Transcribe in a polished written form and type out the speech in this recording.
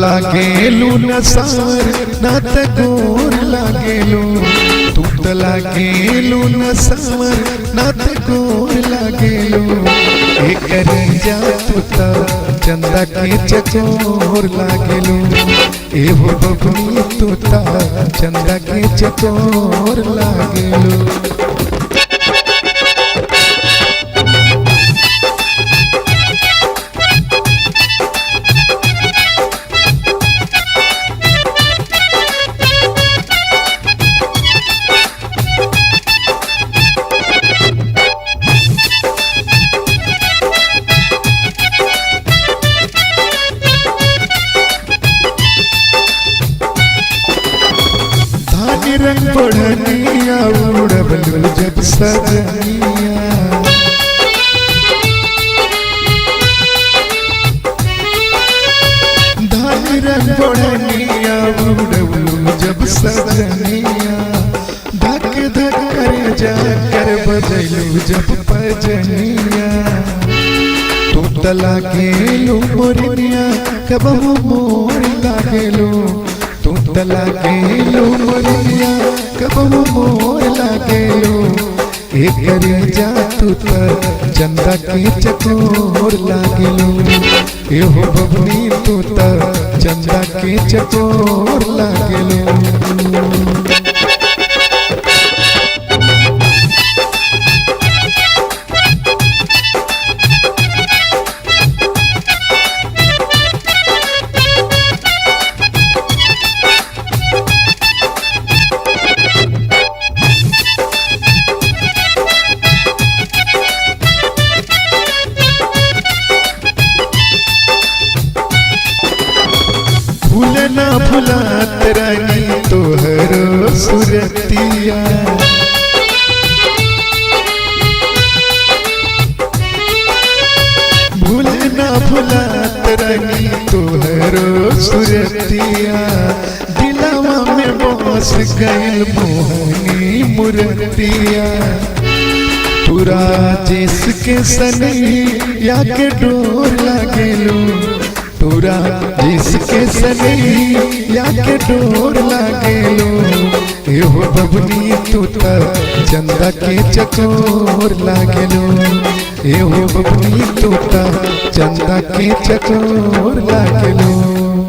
लागेलू न सावर न त गोर लागेलू, तू त लागेलू न सावर न त गोर लागेलू। जा तू त चंदा के चकोर लागेलू, एहो बबनी तू त चंदा के चकोर लागेलू। रंग बढ़निया उड़बलू जब सजनिया, धानी रंग बढ़निया उड़बलू जब सजनिया, धक धक कर जा कर बजलू जब पजनिया। तू त लागेलू मोरनिया कबहू मोर लागेलू, तू त लागेलू मोरनिया कबहू मोर लागेलू। जा तू त चंदा के चकोर लागेलू, एहो बबनी तू त चंदा के चकोर लागेलू। भूल ना भुलात रानी तोहरो सुरतिया, भूल ना भुलात रानी तोहरो सुरतिया। दिलवा में बस गइल मोहनी मुरतिया, तुरा जिसके सनई या के डोर लागेलू, तुरा जिसके सनई या के डोर लागेलू। एहो बबनी तू त चंदा के चकोर लागेलू, एहो बबनी तू त चंदा के चकोर लागेलू।